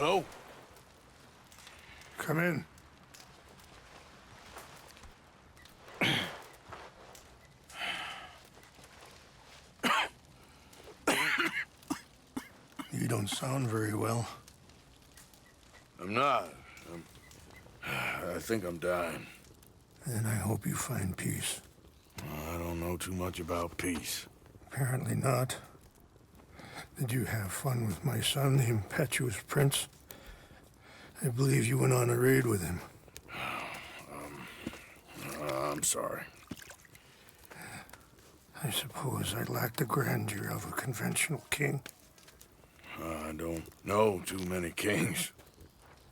Hello? Come in. You don't sound very well. I'm not. I think I'm dying. And I hope you find peace. I don't know too much about peace. Apparently not. Did you have fun with my son, the impetuous prince? I believe you went on a raid with him. I'm sorry. I suppose I lack the grandeur of a conventional king. I don't know too many kings.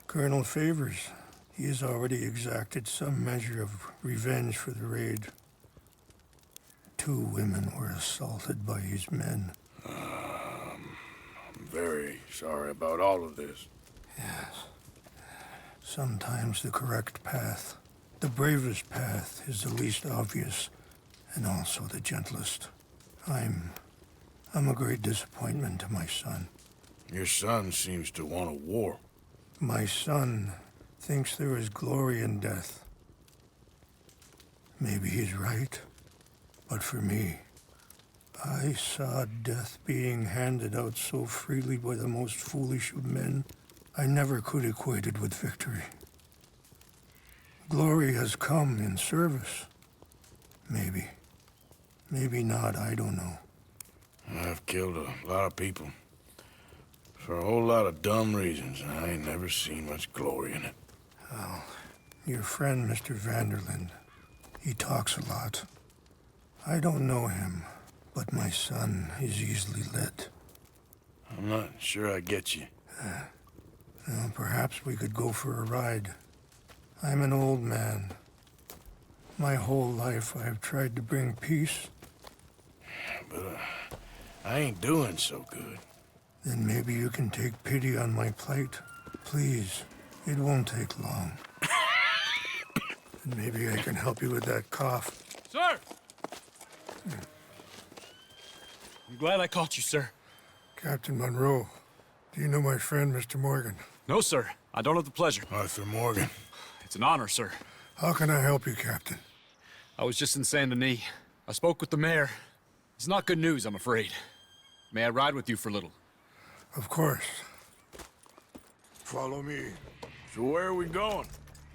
Colonel Favors, he has already exacted some measure of revenge for the raid. 2 women were assaulted by his men. I'm very sorry about all of this. Yes. Sometimes the correct path, the bravest path, is the least obvious, and also the gentlest. I'm a great disappointment to my son. Your son seems to want a war. My son thinks there is glory in death. Maybe he's right, but for me, I saw death being handed out so freely by the most foolish of men, I never could equate it with victory. Glory has come in service. Maybe. Maybe not, I don't know. I've killed a lot of people. For a whole lot of dumb reasons, and I ain't never seen much glory in it. Well, your friend, Mr. Vanderland, he talks a lot. I don't know him, but my son is easily led. I'm not sure I get you. Well, perhaps we could go for a ride. I'm an old man. My whole life I've tried to bring peace. But I ain't doing so good. Then maybe you can take pity on my plight. Please, it won't take long. And maybe I can help you with that cough. Sir! I'm glad I caught you, sir. Captain Monroe, do you know my friend, Mr. Morgan? No, sir. I don't have the pleasure. Arthur Morgan. It's an honor, sir. How can I help you, Captain? I was just in Saint Denis. I spoke with the mayor. It's not good news, I'm afraid. May I ride with you for a little? Of course. Follow me. So where are we going?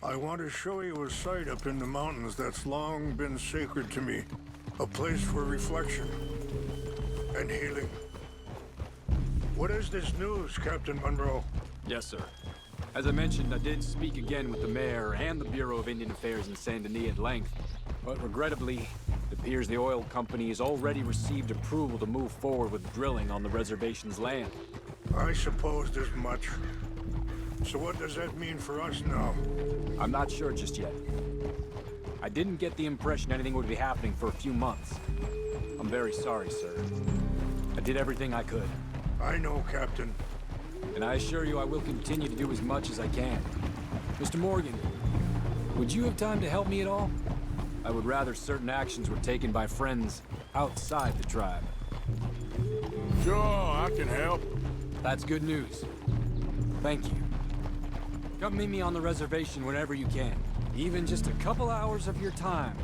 I want to show you a site up in the mountains that's long been sacred to me. A place for reflection and healing. What is this news, Captain Monroe? Yes, sir. As I mentioned, I did speak again with the mayor and the Bureau of Indian Affairs in Saint Denis at length. But regrettably, it appears the oil company has already received approval to move forward with drilling on the reservation's land. I supposed as much. So what does that mean for us now? I'm not sure just yet. I didn't get the impression anything would be happening for a few months. I'm very sorry, sir. I did everything I could. I know, Captain. And I assure you I will continue to do as much as I can. Mr. Morgan, would you have time to help me at all? I would rather certain actions were taken by friends outside the tribe. Sure, I can help. That's good news. Thank you. Come meet me on the reservation whenever you can. Even just a couple hours of your time.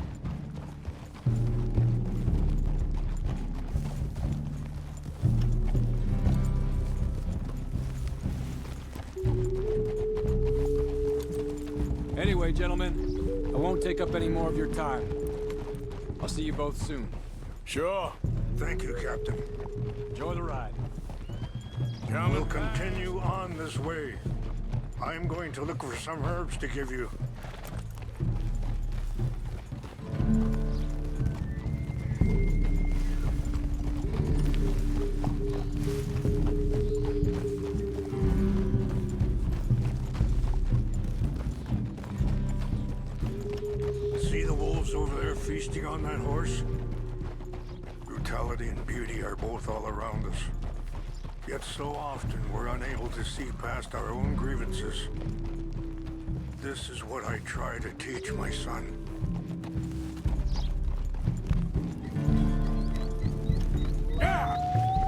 Anyway, gentlemen, I won't take up any more of your time. I'll see you both soon. Sure. Thank you, Captain. Enjoy the ride. We'll continue on this way. I'm going to look for some herbs to give you. See the wolves over there feasting on that horse? Brutality and beauty are both all around us. Yet so often we're unable to see past our own grievances. This is what I try to teach my son. Yeah!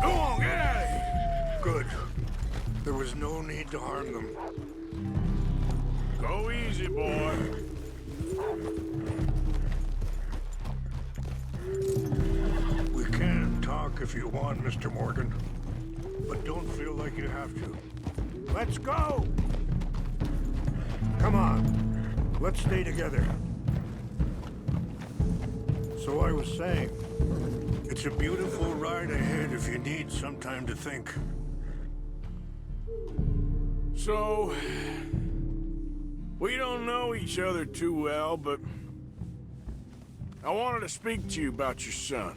Go on, get out of here! Good. There was There's no need to harm them. Go easy, boy. We can talk if you want, Mr. Morgan. But don't feel like you have to. Let's go! Come on. Let's stay together. So I was saying, it's a beautiful ride ahead if you need some time to think. So, we don't know each other too well, but I wanted to speak to you about your son.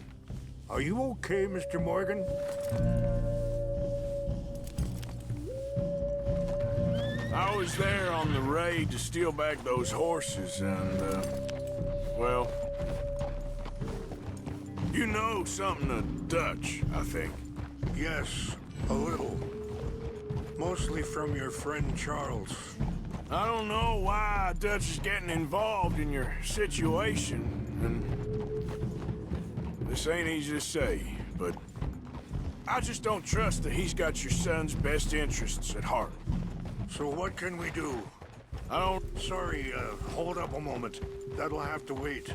Are you okay, Mr. Morgan? I was there on the raid to steal back those horses, and, well, you know something of Dutch, I think. Yes, a little. Mostly from your friend Charles. I don't know why Dutch is getting involved in your situation, and this ain't easy to say, but I just don't trust that he's got your son's best interests at heart. So what can we do? I don't... Sorry, hold up a moment. That'll have to wait.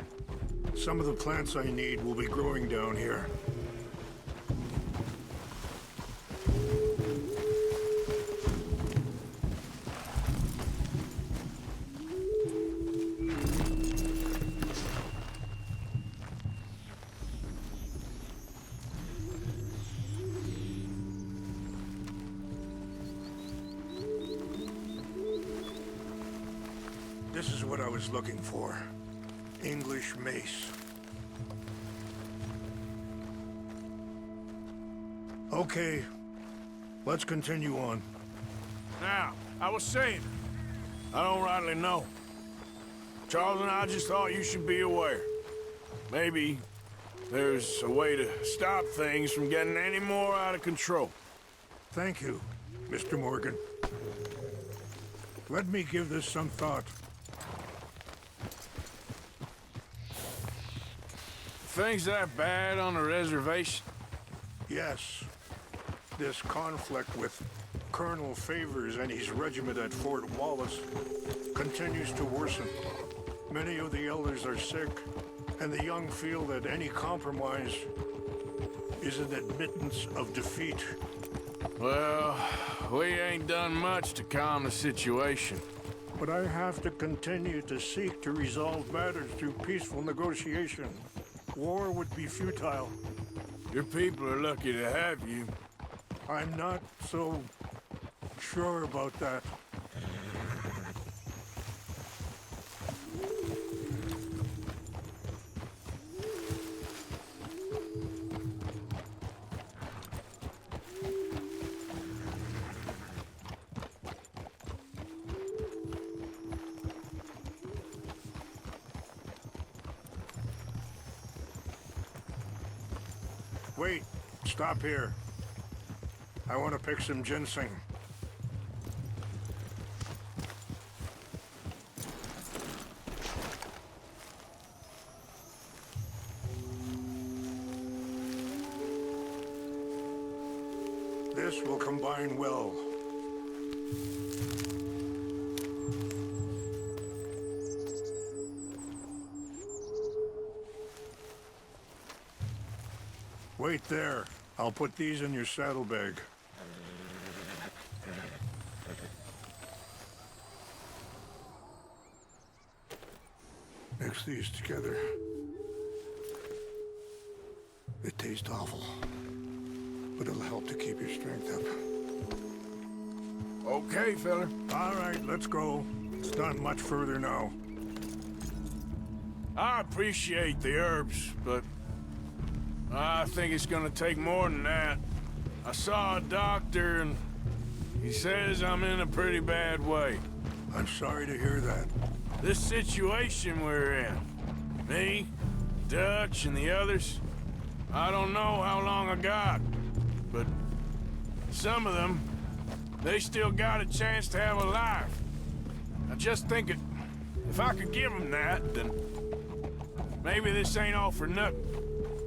Some of the plants I need will be growing down here. This is what I was looking for. English mace. Okay, let's continue on. Now, I was saying, I don't rightly know. Charles and I just thought you should be aware. Maybe there's a way to stop things from getting any more out of control. Thank you, Mr. Morgan. Let me give this some thought. Things that bad on the reservation? Yes. This conflict with Colonel Favors and his regiment at Fort Wallace continues to worsen. Many of the elders are sick, and the young feel that any compromise is an admittance of defeat. Well, we ain't done much to calm the situation. But I have to continue to seek to resolve matters through peaceful negotiation. War would be futile. Your people are lucky to have you. I'm not so sure about that. Wait, stop here. I want to pick some ginseng. This will combine well. Wait there. I'll put these in your saddlebag. Mix these together. They taste awful, but it'll help to keep your strength up. Okay, fella. All right, let's go. It's not much further now. I appreciate the herbs, but I think it's gonna take more than that. I saw a doctor and he says I'm in a pretty bad way. I'm sorry to hear that. This situation we're in, me, Dutch, and the others, I don't know how long I got, but some of them, they still got a chance to have a life. I just think if I could give them that, then maybe this ain't all for nothing.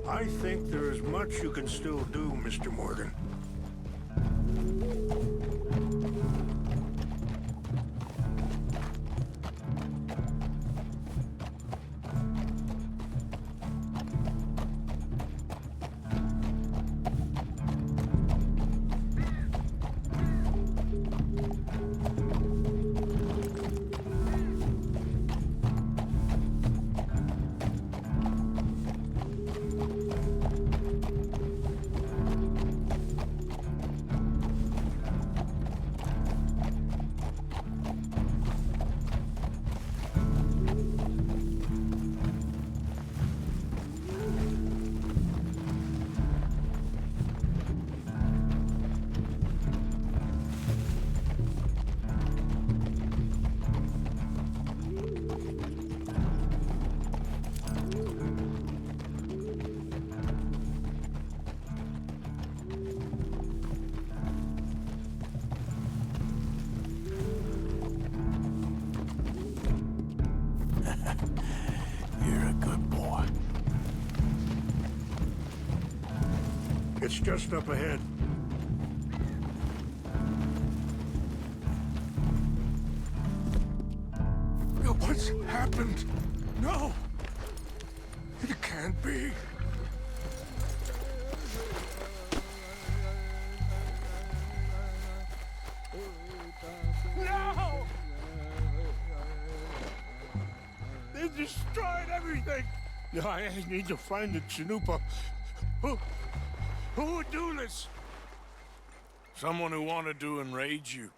I think there is much you can still do, Mr. Morgan. It's just up ahead. What's happened? No! It can't be. No! They destroyed everything! I need to find the Chanupa. Who would do this? Someone who wanted to enrage you.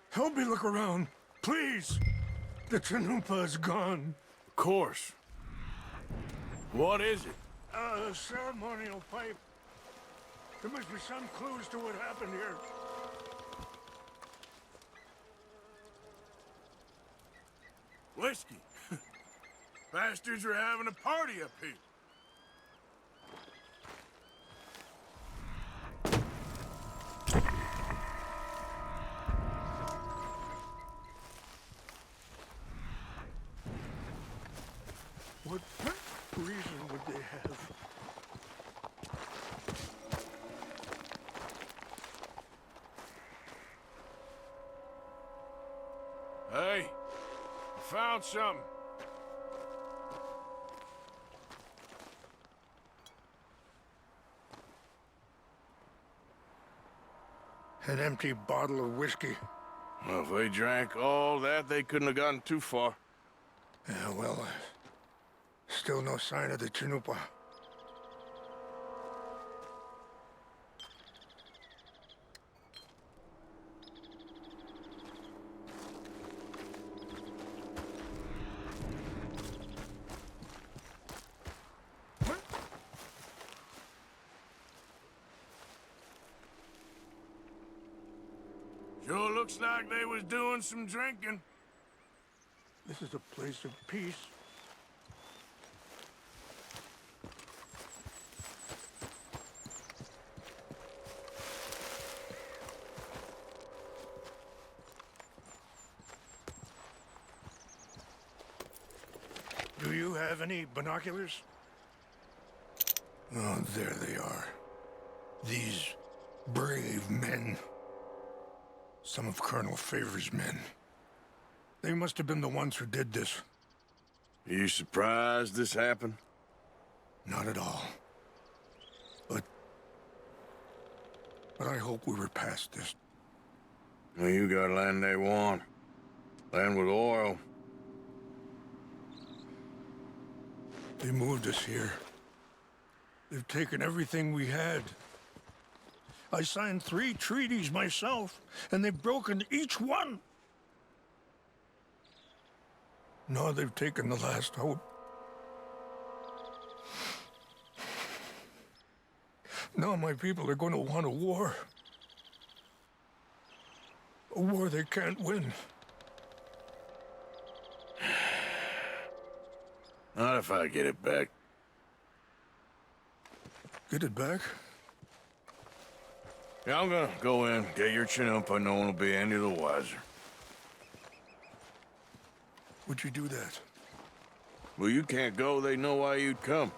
Help me look around, please. The Chanupa is gone. Of course. What is it? A ceremonial pipe. There must be some clues to what happened here. Whiskey. Bastards are having a party up here. What reason would they have? Hey, I found something. An empty bottle of whiskey. Well, if they drank all that, they couldn't have gotten too far. Yeah, well, still no sign of the Chanupa. Sure looks like they was doing some drinking. This is a place of peace. Do you have any binoculars? Oh, there they are. These brave men. Some of Colonel Favor's men. They must have been the ones who did this. Are you surprised this happened? Not at all. But I hope we were past this. Well, you got land they want. Land with oil. They moved us here. They've taken everything we had. I signed 3 treaties myself, and they've broken each one. Now they've taken the last hope. Now my people are going to want a war. A war they can't win. Not if I get it back. Get it back? Yeah, I'm gonna go in, get your Chanupa, no one will be any the wiser. Would you do that? Well, you can't go, they know why you'd come.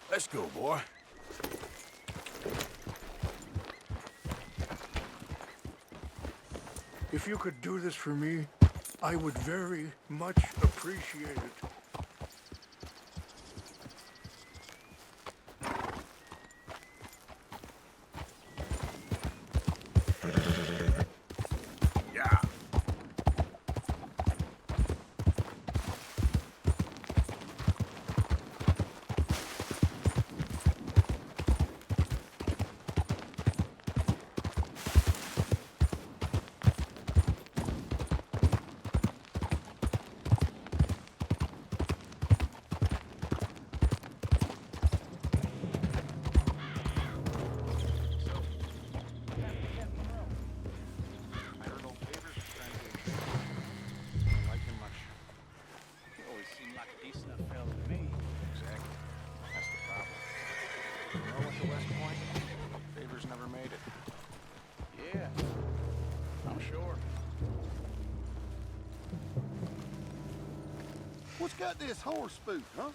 Let's go, boy. If you could do this for me, I would very much appreciate it. Yeah. never made it. Yeah, I'm sure. What's got this horse spook, huh?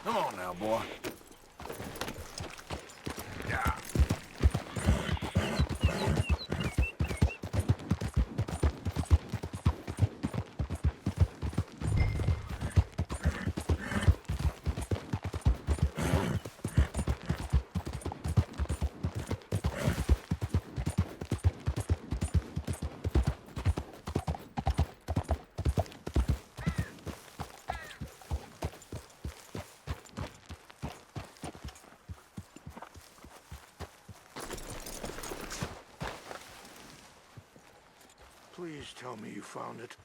Come on now, boy. Please tell me you found it.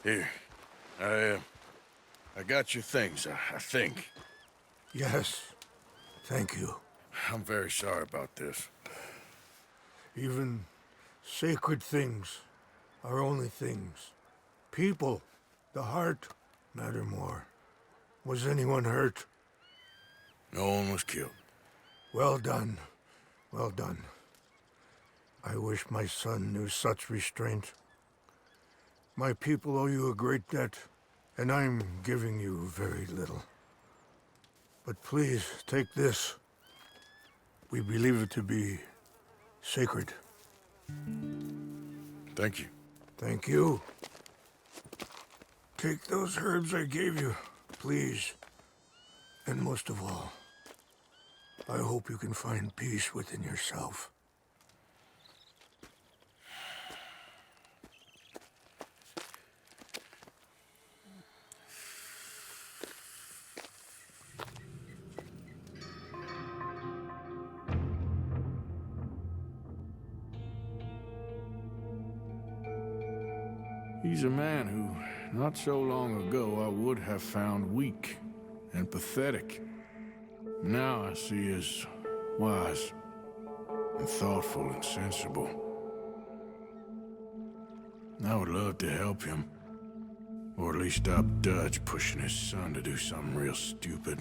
Here. I got your things, I think. Yes. Thank you. I'm very sorry about this. Even sacred things are only things. People, the heart, matter more. Was anyone hurt? No one was killed. Well done. Well done. I wish my son knew such restraint. My people owe you a great debt, and I'm giving you very little. But please, take this. We believe it to be sacred. Thank you. Thank you. Take those herbs I gave you, please. And most of all, I hope you can find peace within yourself. He's a man who, not so long ago, I would have found weak and pathetic. Now I see as wise and thoughtful and sensible. I would love to help him, or at least stop Dutch pushing his son to do something real stupid.